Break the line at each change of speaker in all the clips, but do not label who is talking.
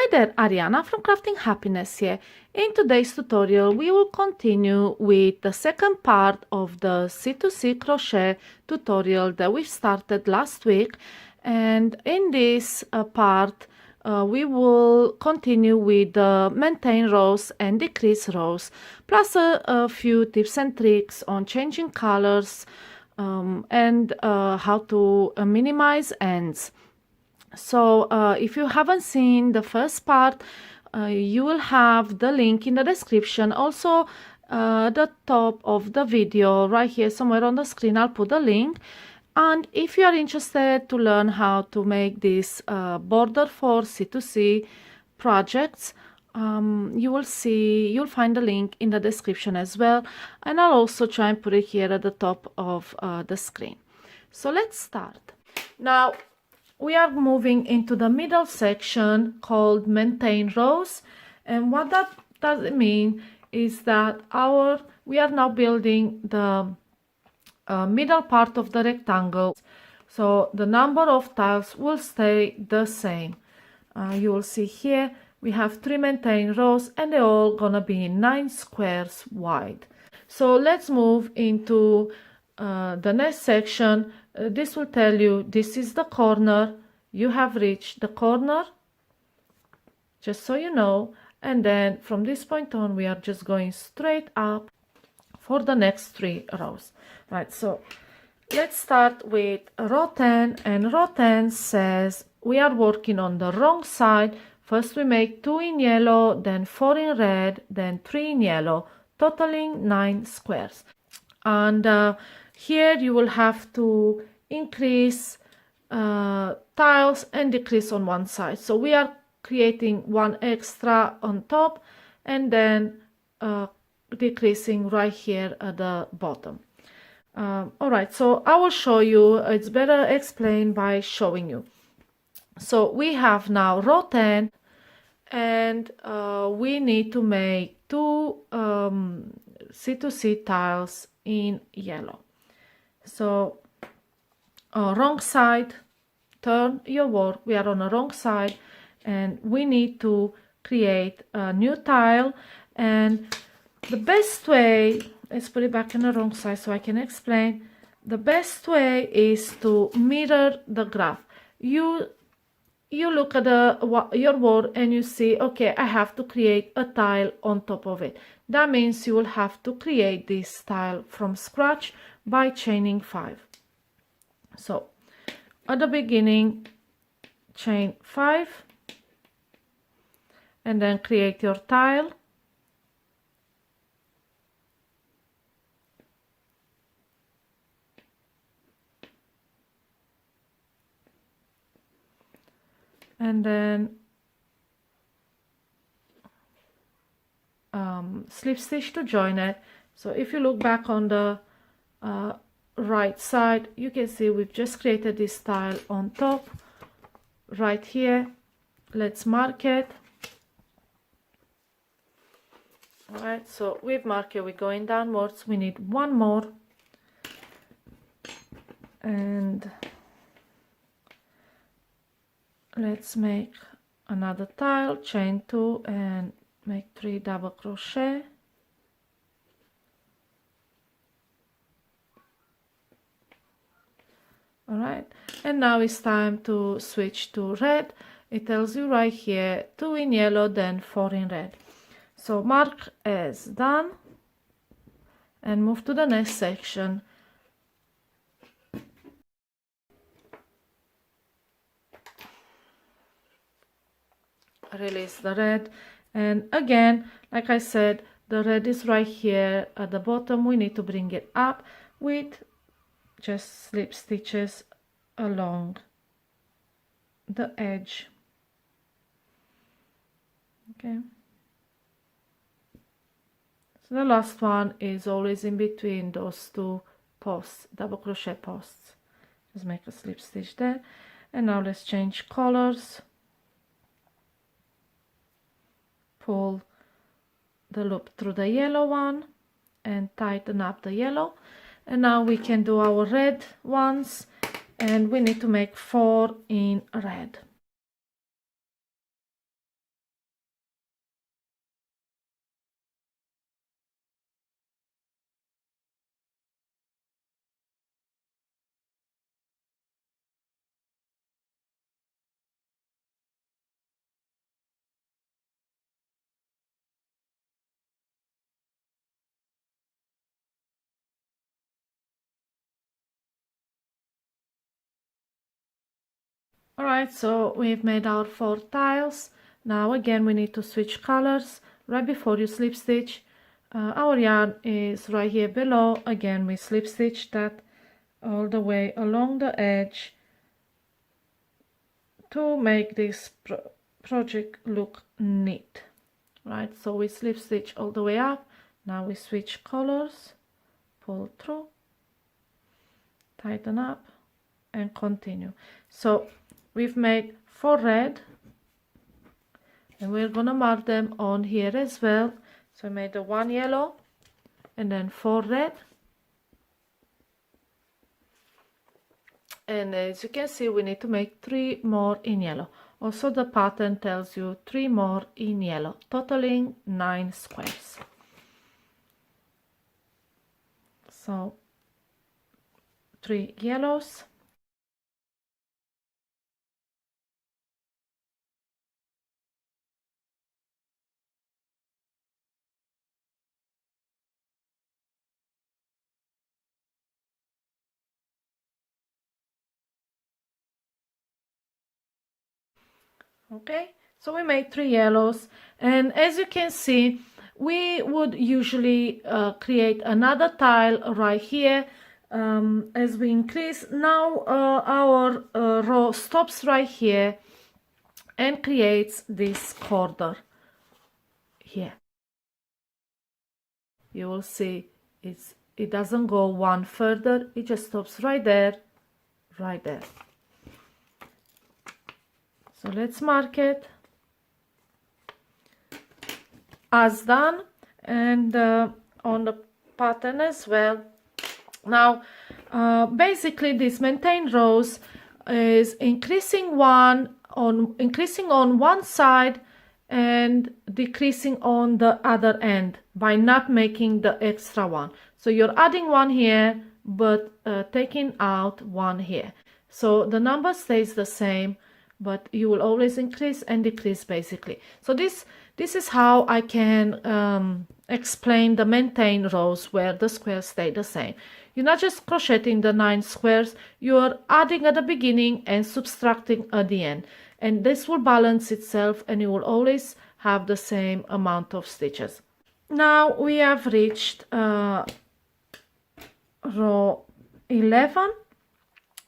there, Ariana from Crafting Happiness here. In today's tutorial, we will continue with the second part of the C2C Crochet tutorial that we started last week. And in this part, we will continue with the maintain rows and decrease rows, plus a few tips and tricks on changing colors and how to minimize ends. So if you haven't seen the first part, you will have the link in the description. Also the top of the video right here somewhere on the screen, I'll put the link. And if you are interested to learn how to make this border for C2C projects, you'll find the link in the description as well, and I'll also try and put it here at the top of the screen. So let's start. Now we are moving into the middle section called maintain rows, and what that does mean is that we are now building the middle part of the rectangle, so the number of tiles will stay the same. You will see here we have 3 maintain rows and they're all gonna be 9 squares wide. So let's move into the next section. This will tell you this is the corner, you have reached the corner, just so you know, and then from this point on we are just going straight up for the next 3 rows. Right, so let's start with row 10, and row 10 says we are working on the wrong side. First we make 2 in yellow, then 4 in red, then 3 in yellow, totaling 9 squares. And here you will have to increase tiles and decrease on one side. So we are creating 1 extra on top and then decreasing right here at the bottom. All right, so I will show you. It's better explained by showing you. So we have now row 10, and we need to make 2 C2C tiles in yellow. So wrong side, turn your work. We are on the wrong side and we need to create a new tile. And the best way, let's put it back in the wrong side so I can explain. The best way is to mirror the graph. You look at your word and you see, okay, I have to create a tile on top of it. That means you will have to create this tile from scratch by chaining 5. So at the beginning, chain 5 and then create your tile. And then slip stitch to join it. So if you look back on the right side, you can see we've just created this tile on top right here. Let's mark it. All right, so we've marked it, we're going downwards. We need 1 more, and let's make another tile, chain 2 and make 3 double crochet. All right, and now it's time to switch to red. It tells you right here 2 in yellow, then 4 in red. So mark as done and move to the next section. Release the red, and again, like I said, the red is right here at the bottom. We need to bring it up with just slip stitches along the edge. Okay, so the last one is always in between those 2 posts, double crochet posts. Just make a slip stitch there, and now let's change colors. Pull the loop through the yellow one and tighten up the yellow, and now we can do our red ones, and we need to make 4 in red. Alright, so we've made our 4 tiles. Now again we need to switch colors right before you slip stitch. Our yarn is right here below. Again we slip stitch that all the way along the edge to make this project look neat. Right, so we slip stitch all the way up. Now we switch colors, pull through, tighten up and continue. So we've made 4 red and we're gonna mark them on here as well. So I made the 1 yellow and then 4 red, and as you can see we need to make 3 more in yellow. Also the pattern tells you 3 more in yellow, totaling 9 squares. So 3 yellows, okay, so we made 3 yellows, and as you can see we would usually create another tile right here. As we increase, now our row stops right here and creates this corner here. You will see it doesn't go one further, it just stops right there, right there. So let's mark it as done, and on the pattern as well. Now basically this maintain rows is increasing on one side and decreasing on the other end by not making the extra one. So you're adding one here but taking out one here, so the number stays the same, but you will always increase and decrease basically. So this is how I can explain the maintain rows where the squares stay the same. You're not just crocheting the 9 squares, you're adding at the beginning and subtracting at the end, and this will balance itself and you will always have the same amount of stitches. Now we have reached row 11,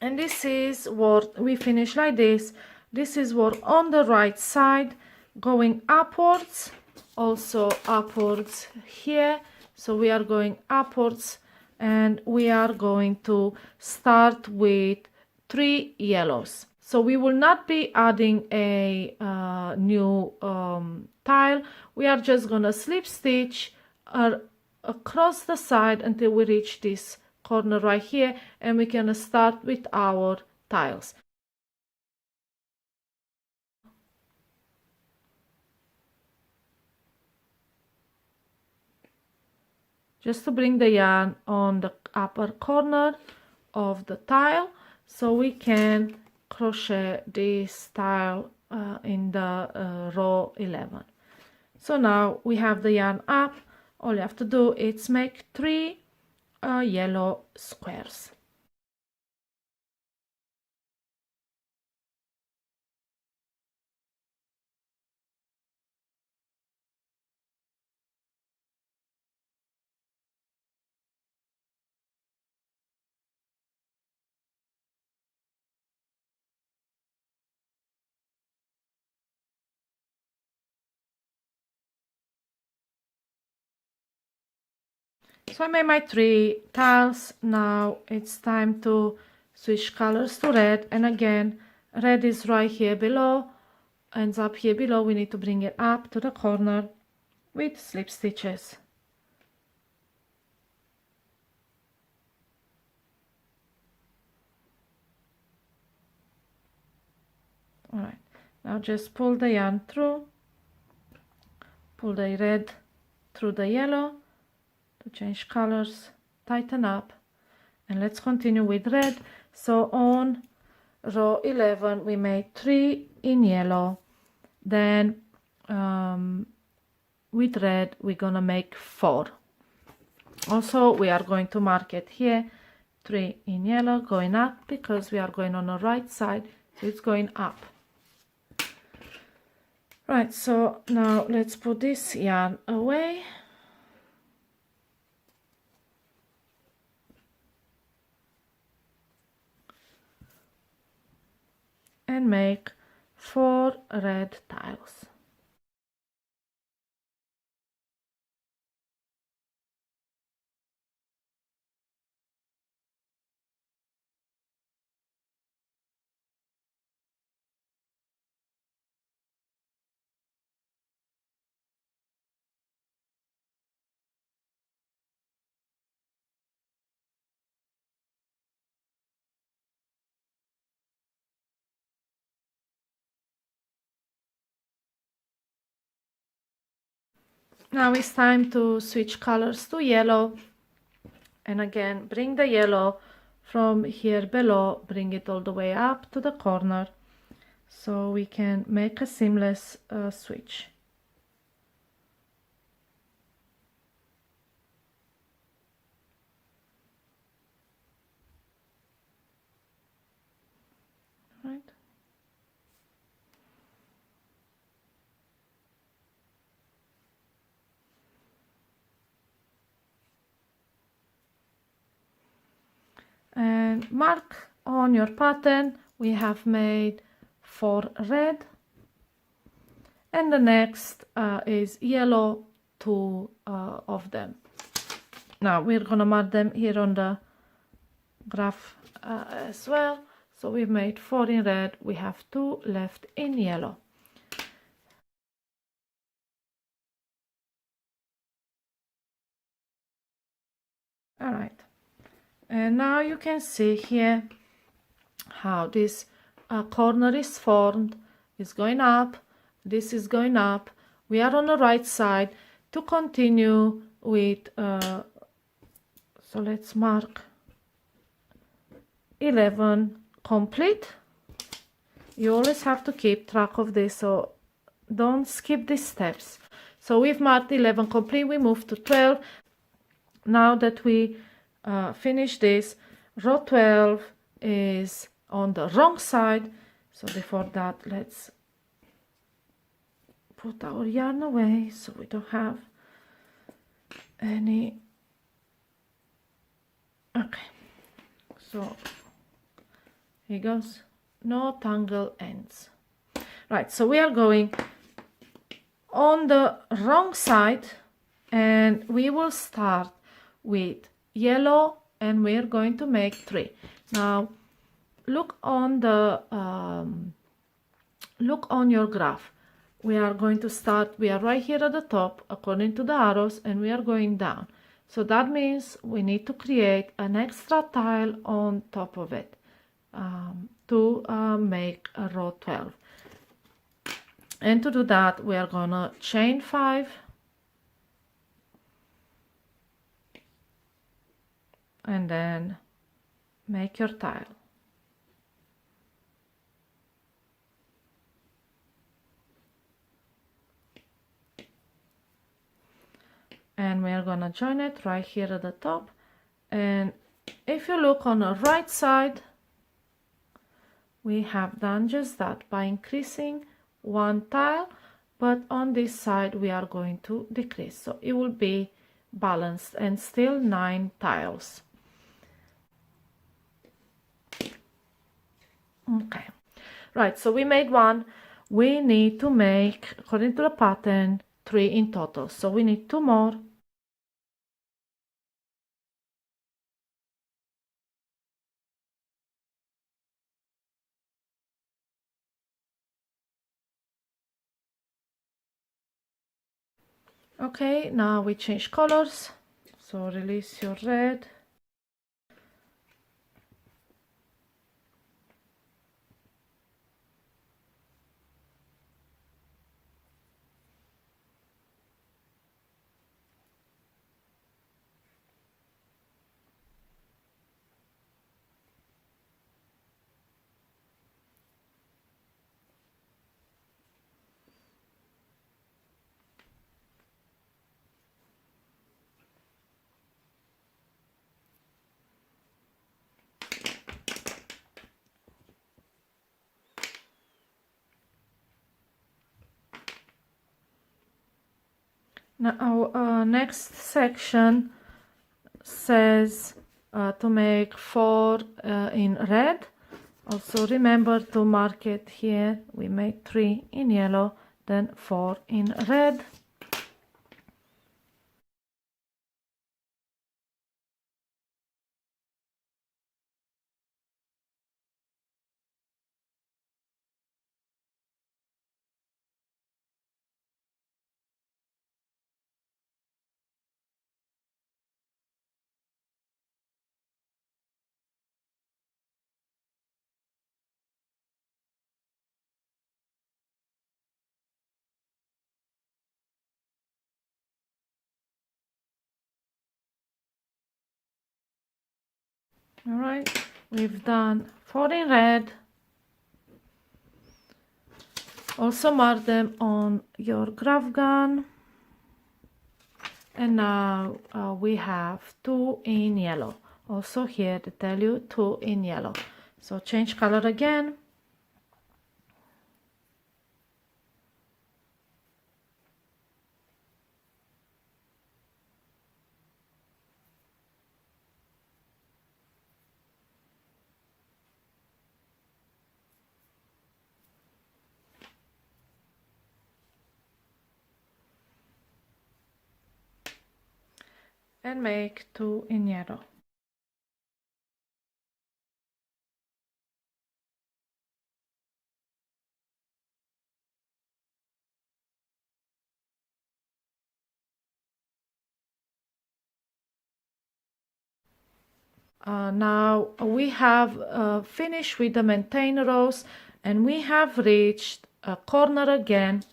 and this is what we finish like this. This is what on the right side, going upwards, also upwards here. So we are going upwards and we are going to start with 3 yellows. So we will not be adding a new tile. We are just gonna slip stitch across the side until we reach this corner right here, and we can start with our tiles. Just to bring the yarn on the upper corner of the tile so we can crochet this tile in the row 11. So now we have the yarn up. All you have to do is make 3 yellow squares. So I made my 3 tiles. Now it's time to switch colors to red, and again red is right here below, ends up here below. We need to bring it up to the corner with slip stitches. Alright, now just pull the yarn through, pull the red through the yellow to change colors, tighten up, and let's continue with red. So on row 11 we made 3 in yellow, then with red we're gonna make 4. Also we are going to mark it here, 3 in yellow going up because we are going on the right side so it's going up. Right, so now let's put this yarn away. And make 4 red tiles. Now it's time to switch colors to yellow, and again bring the yellow from here below, bring it all the way up to the corner so we can make a seamless switch. Right. And mark on your pattern we have made 4 red, and the next is yellow, 2 of them. Now we're gonna mark them here on the graph as well. So we've made 4 in red, we have 2 left in yellow. All right, and now you can see here how this corner is formed. It's going up, this is going up. We are on the right side to continue with so let's mark 11 complete. You always have to keep track of this, so don't skip these steps. So we've marked 11 complete, we move to 12. Now that we finish this, row 12 is on the wrong side, so before that let's put our yarn away so we don't have any. Okay, so here goes, no tangle ends. Right, so we are going on the wrong side, and we will start with yellow, and we're going to make 3. Now look on the look on your graph. We are going to start, we are right here at the top according to the arrows, and we are going down. So that means we need to create an extra tile on top of it to make a row 12. And to do that, we are gonna chain 5 and then make your tile. And we are gonna join it right here at the top. And if you look on the right side, we have done just that by increasing 1 tile, but on this side we are going to decrease, so it will be balanced and still 9 tiles. Okay, right, so we made 1. We need to make, according to the pattern, 3 in total, so we need 2 more. Okay, now we change colors, so release your red. Now our next section says to make 4 in red. Also remember to mark it here. We made 3 in yellow, then 4 in red. All right, we've done 4 in red. Also mark them on your graph gun. And now we have 2 in yellow. Also here they tell you 2 in yellow. So change color again. And make 2 in yellow. Now we have finished with the maintain rows and we have reached a corner again.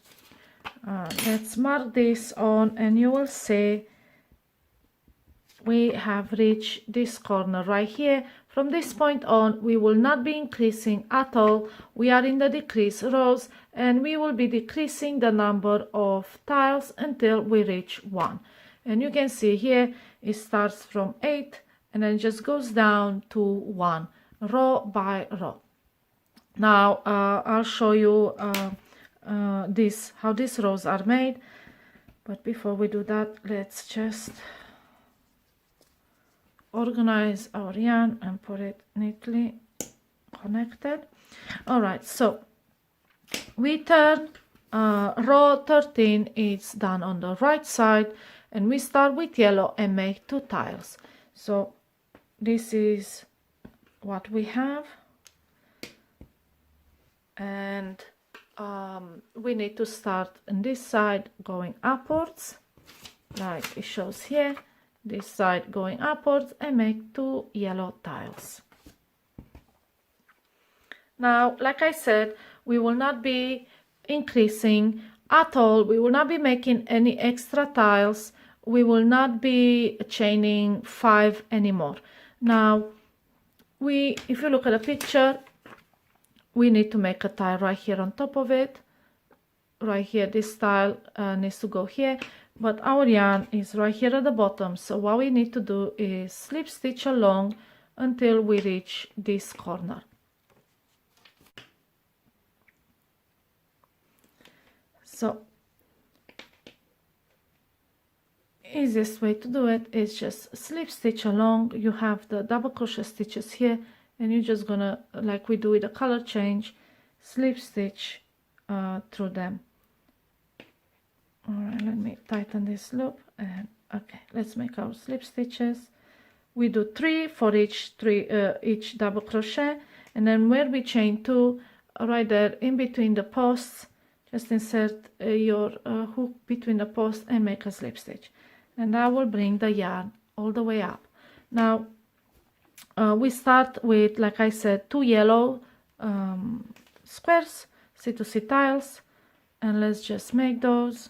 Let's mark this on and you will see we have reached this corner right here. From this point on we will not be increasing at all. We are in the decrease rows and we will be decreasing the number of tiles until we reach 1. And you can see here it starts from 8 and then just goes down to 1 row by row. Now I'll show you how these rows are made, but before we do that let's just organize our yarn and put it neatly connected. All right, so we turn row 13 is done on the right side and we start with yellow and make 2 tiles. So this is what we have, and we need to start on this side going upwards like it shows here, this side going upwards, and make 2 yellow tiles. Now like I said, we will not be increasing at all. We will not be making any extra tiles. We will not be chaining 5 anymore. Now if you look at the picture, we need to make a tile right here on top of it. Right here, this tile needs to go here, but our yarn is right here at the bottom. So what we need to do is slip stitch along until we reach this corner. So easiest way to do it is just slip stitch along. You have the double crochet stitches here and you're just gonna, like we do with the color change, slip stitch through them. All right, let me tighten this loop, and okay, let's make our slip stitches. We do 3 for each double crochet, and then where we chain 2 right there in between the posts, just insert your hook between the posts and make a slip stitch, and that will bring the yarn all the way up. Now we start with, like I said, 2 yellow squares, C2C tiles, and let's just make those.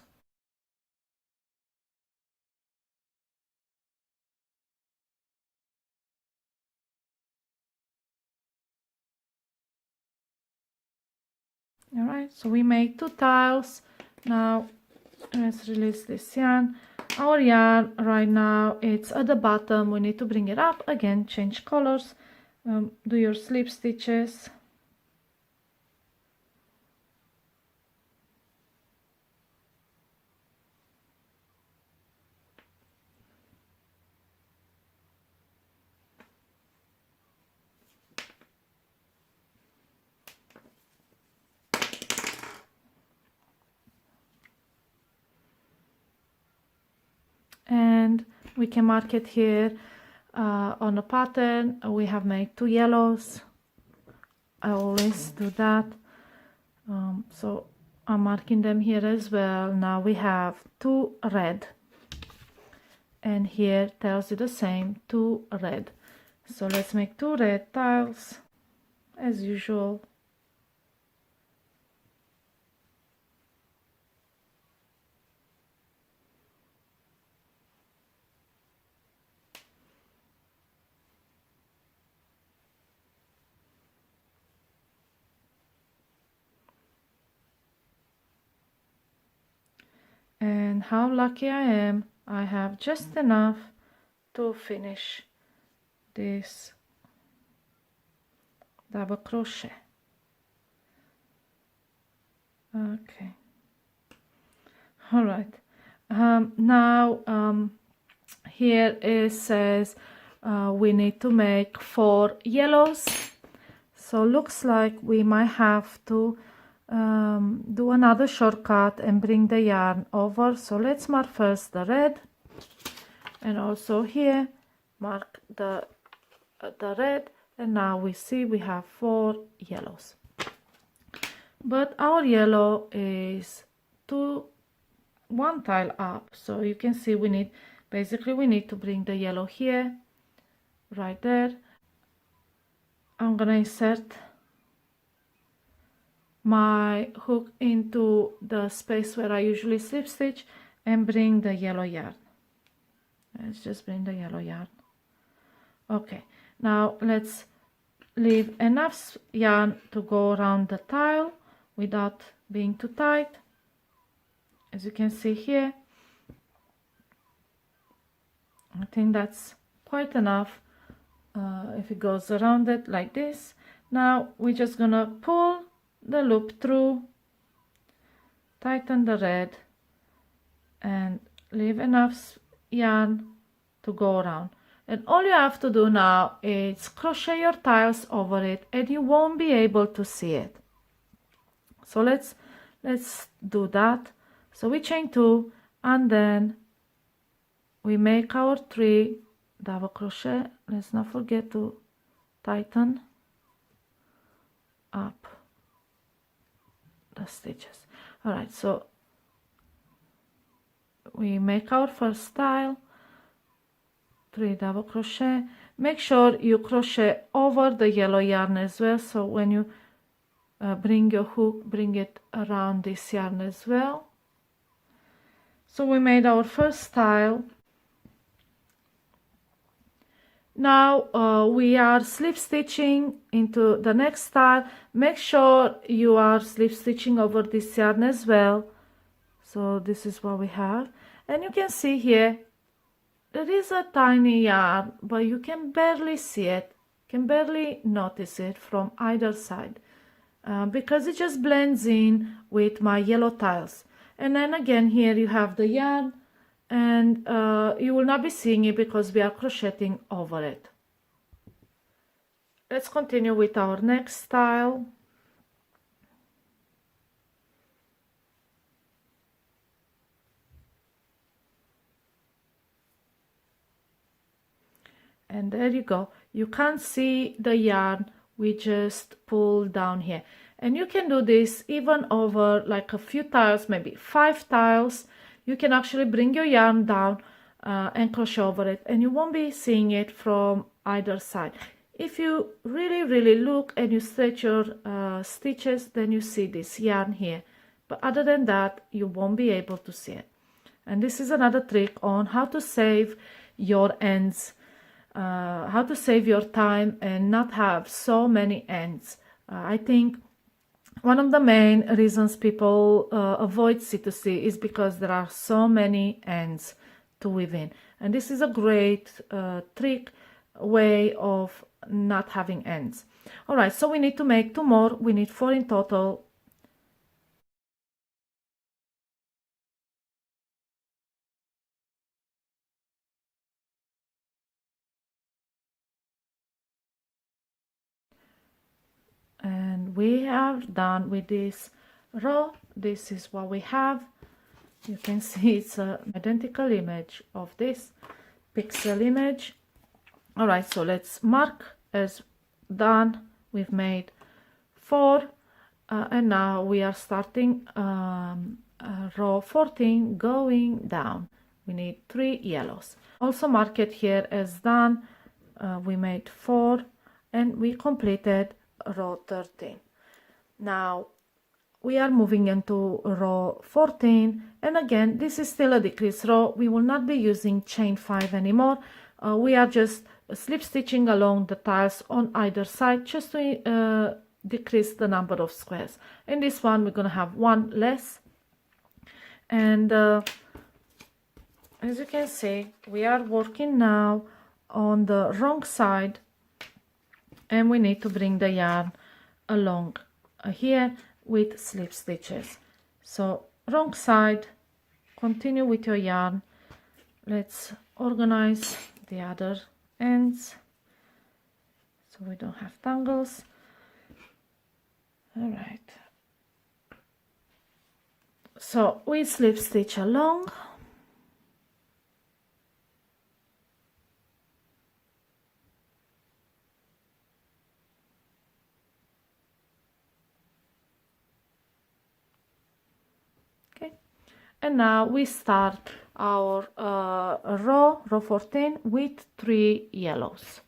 All right, so we made 2 tiles. Now let's release this yarn. Our yarn right now, it's at the bottom. We need to bring it up again, change colors, do your slip stitches. and we can mark it here on the pattern. We have made 2 yellows. I always do that. So I'm marking them here as well. Now we have 2 red, and here tells you the same, 2 red. So let's make 2 red tiles as usual. And how lucky I am, I have just enough to finish this double crochet. Okay, all right. Now here it says we need to make 4 yellows, so looks like we might have to do another shortcut and bring the yarn over. So let's mark first the red, and also here mark the red, and now we see we have 4 yellows, but our yellow is 1 tile up, so you can see we need to bring the yellow here, right there. I'm gonna insert my hook into the space where I usually slip stitch and bring the yellow yarn. Let's just bring the yellow yarn. Okay, now let's leave enough yarn to go around the tile without being too tight. As you can see here, I think that's quite enough if it goes around it like this. Now we're just gonna pull the loop through, tighten the red, and leave enough yarn to go around. And all you have to do now is crochet your tiles over it, and you won't be able to see it. So let's do that. So we chain 2, and then we make our 3 double crochet. Let's not forget to tighten up the stitches. All right, so we make our first tile, 3 double crochet. Make sure you crochet over the yellow yarn as well, so when you bring your hook, bring it around this yarn as well. So we made our first tile. Now we are slip stitching into the next tile. Make sure you are slip stitching over this yarn as well. So this is what we have, and you can see here there is a tiny yarn, but you can barely see it, can barely notice it from either side because it just blends in with my yellow tiles. And then again here you have the yarn, and you will not be seeing it because we are crocheting over it. Let's continue with our next tile. And there you go. You can't see the yarn, we just pull down here. And you can do this even over like a few tiles, maybe 5 tiles. You can actually bring your yarn down and crochet over it, and you won't be seeing it from either side. If you really look and you stretch your stitches, then you see this yarn here, but other than that you won't be able to see it. And this is another trick on how to save your ends, how to save your time and not have so many ends. I think one of the main reasons people avoid C2C is because there are so many ends to weave in, and this is a great trick way of not having ends. All right, so we need to make 2 more. We need 4 in total. And we are done with this row. This is what we have. You can see it's an identical image of this pixel image. All right, so let's mark as done. We've made 4, and now we are starting row 14 going down. We need 3 yellows. Also mark it here as done. We made 4 and we completed row 13. Now we are moving into row 14, and again this is still a decrease row. We will not be using chain 5 anymore. We are just slip stitching along the tiles on either side just to decrease the number of squares. In this one we're going to have 1 less, and as you can see we are working now on the wrong side, and we need to bring the yarn along here with slip stitches. So wrong side, continue with your yarn. Let's organize the other ends so we don't have tangles. All right, so we slip stitch along. Okay, and now we start our row 14 with 3 yellows.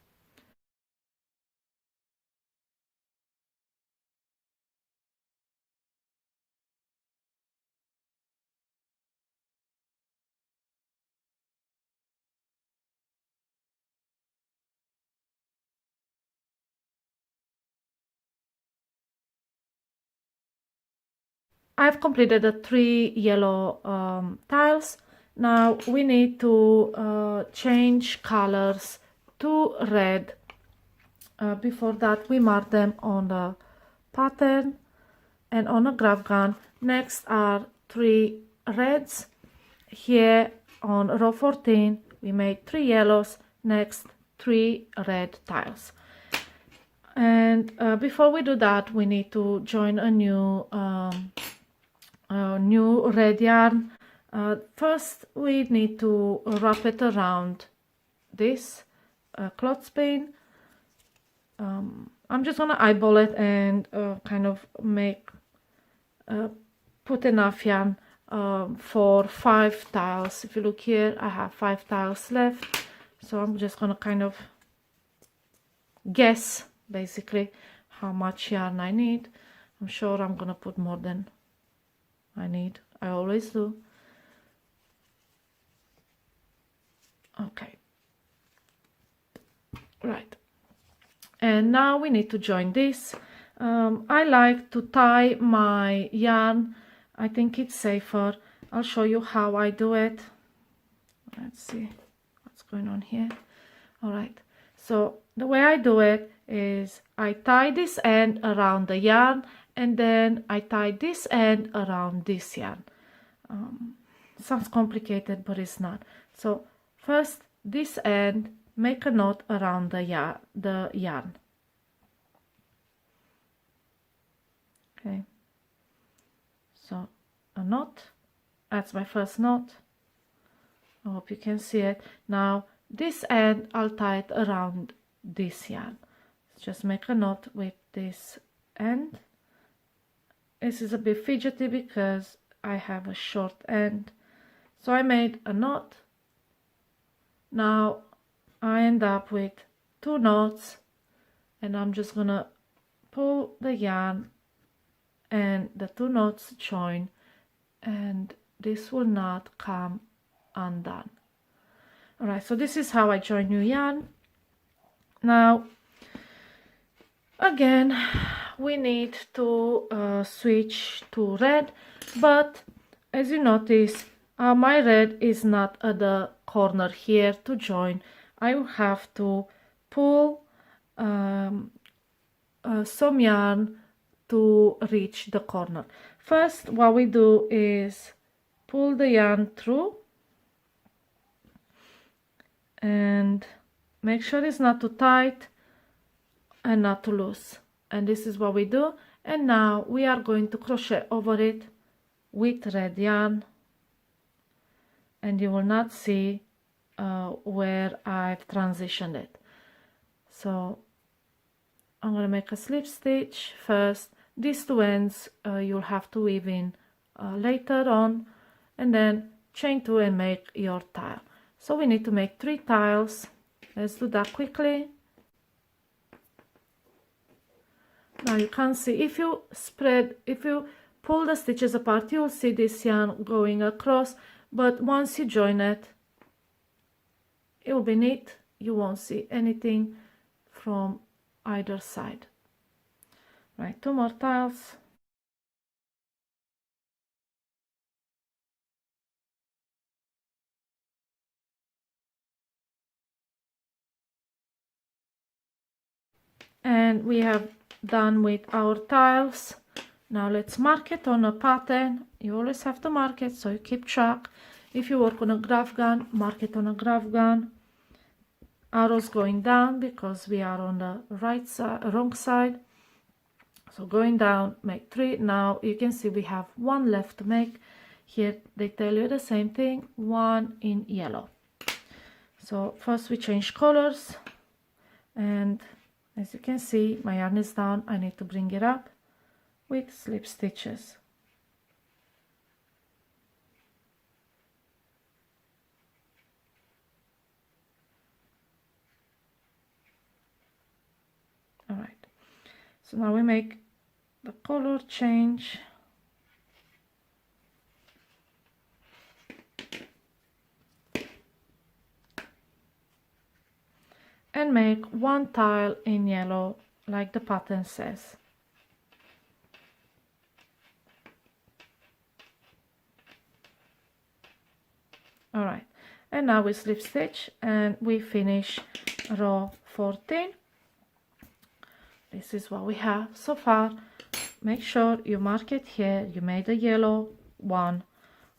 I've completed the 3 yellow tiles. Now we need to change colors to red. Before that we mark them on the pattern and on a graph gun. Next are 3 reds. Here on row 14 we made 3 yellows, next 3 red tiles. And before we do that we need to join a new red yarn. First we need to wrap it around this clothespin. I'm just gonna eyeball it and kind of make put enough yarn for 5 tiles. If you look here I have 5 tiles left, so I'm just gonna kind of guess basically how much yarn I need. I'm sure I'm gonna put more than I need. I always do. Okay, right, and now we need to join this. I like to tie my yarn. I think it's safer. I'll show you how I do it. Let's see what's going on here. All right, so the way I do it is I tie this end around the yarn, and then I tie this end around this yarn. Sounds complicated, but it's not. So first this end, make a knot around the yarn. Okay, so a knot, that's my first knot. I hope you can see it. Now this end I'll tie it around this yarn. Just make a knot with this end. This is a bit fidgety because I have a short end, so I made a knot. Now I end up with 2 knots, and I'm just gonna pull the yarn and the 2 knots join, and this will not come undone. All right, so this is how I join new yarn. Now again we need to switch to red, but as you notice my red is not at the corner here to join. I will have to pull some yarn to reach the corner. First what we do is pull the yarn through and make sure it's not too tight and not too loose, and this is what we do. And now we are going to crochet over it with red yarn. and you will not see where I've transitioned it. So I'm going to make a slip stitch first. These two ends you'll have to weave in later on, and then chain two and make your tile. So we need to make 3 tiles. Let's do that quickly. Now you can see, if you pull the stitches apart, you'll see this yarn going across, but once you join it, it will be neat. You won't see anything from either side. Right, 2 more tiles. And we have done with our tiles. Now let's mark it on a pattern. You always have to mark it so you keep track. If you work on a graph gun, mark it on a graph gun. Arrows going down because we are on the right side, wrong side. So going down, make 3. Now you can see we have 1 left to make. Here they tell you the same thing, 1 in yellow. So first we change colors, and as you can see, my yarn is down. I need to bring it up with slip stitches. All right, so now we make the color change. And make 1 tile in yellow like the pattern says. All right, and now we slip stitch and we finish row 14. This is what we have so far. Make sure you mark it here. You made a yellow 1,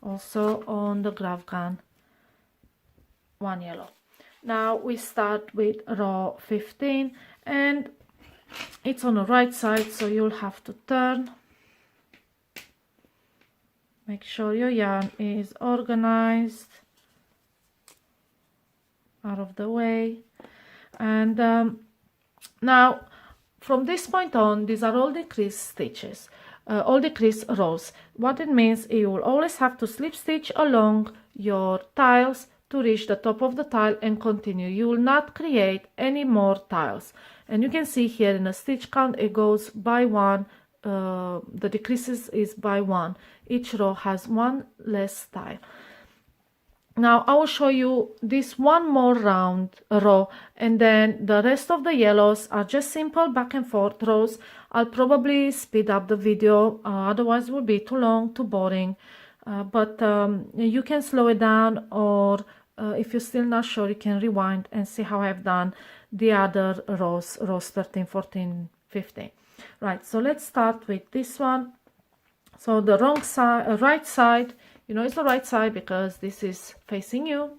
also on the graph gun 1 yellow. Now we start with row 15, and it's on the right side, so you'll have to turn. Make sure your yarn is organized, out of the way. And now from this point on, these are all decreased stitches, all decreased rows. What it means, you will always have to slip stitch along your tiles to reach the top of the tile and continue. You will not create any more tiles. And you can see here in a stitch count, it goes by 1. The decreases is by 1. Each row has 1 less tile. Now I will show you this one more round row, and then the rest of the yellows are just simple back and forth rows. I'll probably speed up the video, otherwise it will be too long, too boring. But you can slow it down, or if you're still not sure, you can rewind and see how I've done the other rows 13, 14, 15. Right, so let's start with this one. So the wrong side, right side, you know it's the right side because this is facing you.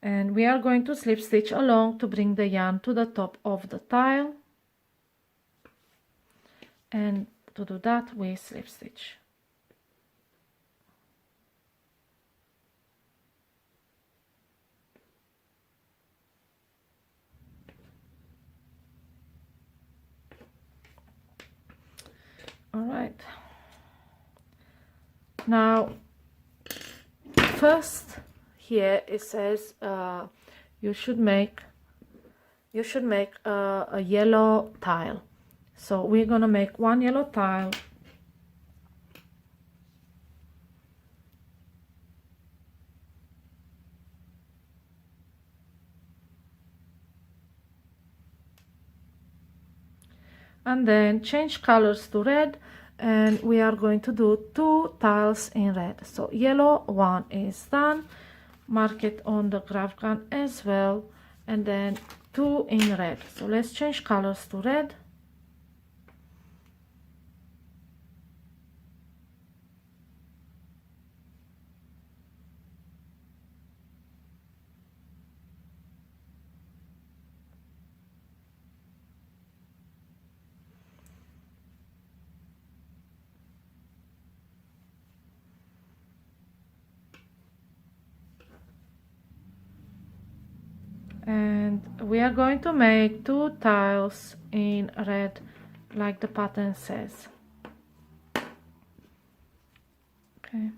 And we are going to slip stitch along to bring the yarn to the top of the tile. And to do that, we slip stitch. All right, now first here it says you should make a yellow tile. So we're gonna make 1 yellow tile, and then change colors to red, and we are going to do 2 tiles in red. So yellow 1 is done, mark it on the graph gun as well, and then 2 in red. So let's change colors to red. And we are going to make 2 tiles in red like the pattern says. Okay.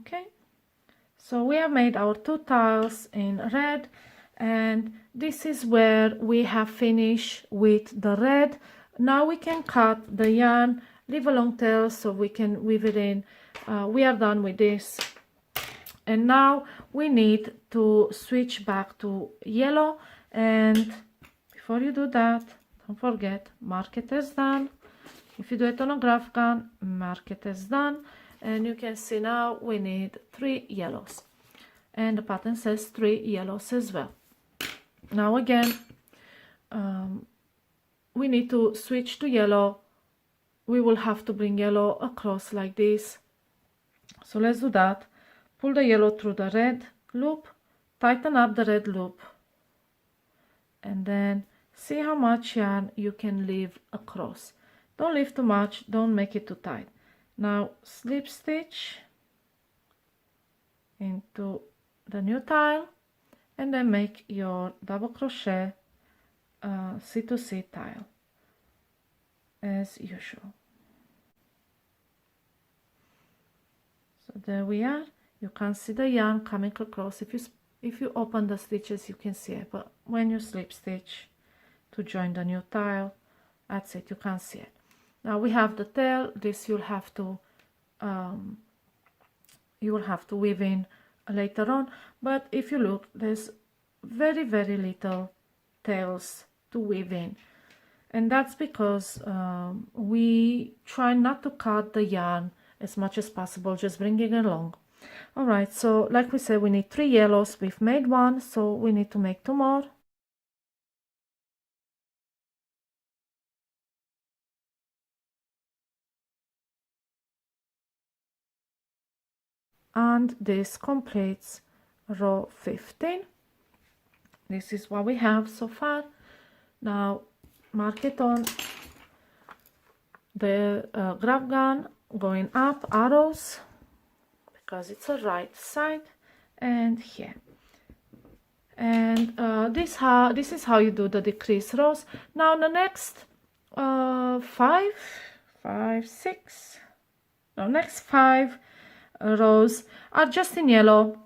Okay, so we have made our 2 tiles in red, and this is where we have finished with the red. Now we can cut the yarn, leave a long tail so we can weave it in. We are done with this, and now we need to switch back to yellow. And before you do that, don't forget, mark it as done. If you do it on a graph gun, mark it as done. And you can see now we need 3 yellows, and the pattern says 3 yellows as well. Now again, we need to switch to yellow. We will have to bring yellow across like this. So let's do that. Pull the yellow through the red loop, tighten up the red loop, and then see how much yarn you can leave across. Don't leave too much, don't make it too tight. Now slip stitch into the new tile, and then make your double crochet C2C tile as usual. So there we are. You can see the yarn coming across. If you open the stitches, you can see it, but when you slip stitch to join the new tile, that's it, you can't see it. Now we have the tail. This you'll have to weave in later on, but if you look, there's very little tails to weave in, and that's because we try not to cut the yarn as much as possible, just bring it along. All right, so like we said, we need 3 yellows. We've made 1, so we need to make 2 more. And this completes row 15. This is what we have so far. Now mark it on the grab gun, going up arrows because it's a right side, and here. And this is how you do the decrease rows. Now the next next 5 rows are just in yellow.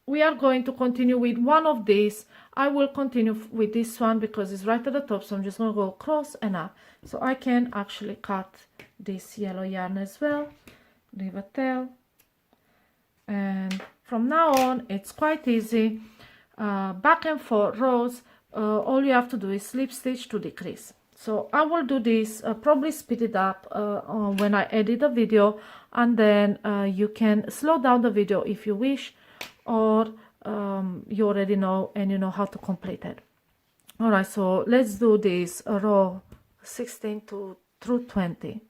We are going to continue with one of these. I will continue with this one because it's right at the top, so I'm just going to go across and up, so I can actually cut this yellow yarn as well, leave a tail, and from now on it's quite easy. Back and forth rows, all you have to do is slip stitch to decrease. So I will do this, probably speed it up when I edit the video, and then you can slow down the video if you wish, or you already know and you know how to complete it. All right, so let's do this row 16 through 20.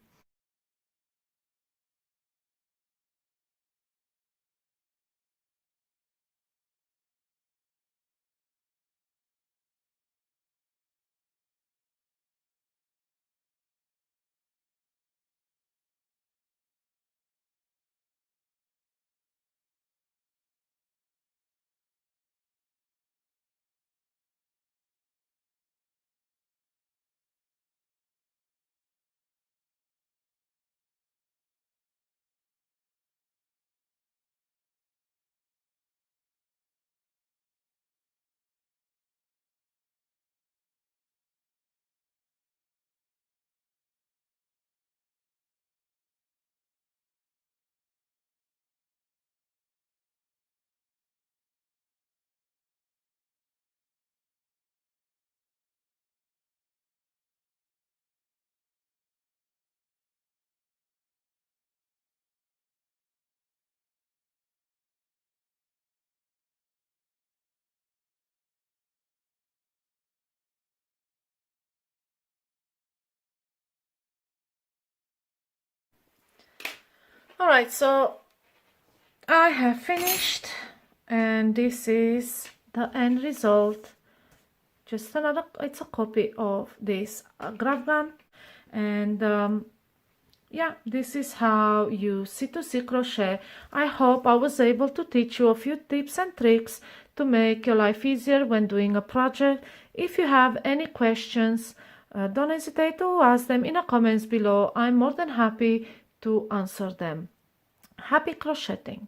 Alright, so I have finished, and this is the end result. Just another, it's a copy of this graph gun, and yeah, this is how you C2C crochet. I hope I was able to teach you a few tips and tricks to make your life easier when doing a project. If you have any questions, don't hesitate to ask them in the comments below. I'm more than happy to answer them. Happy crocheting!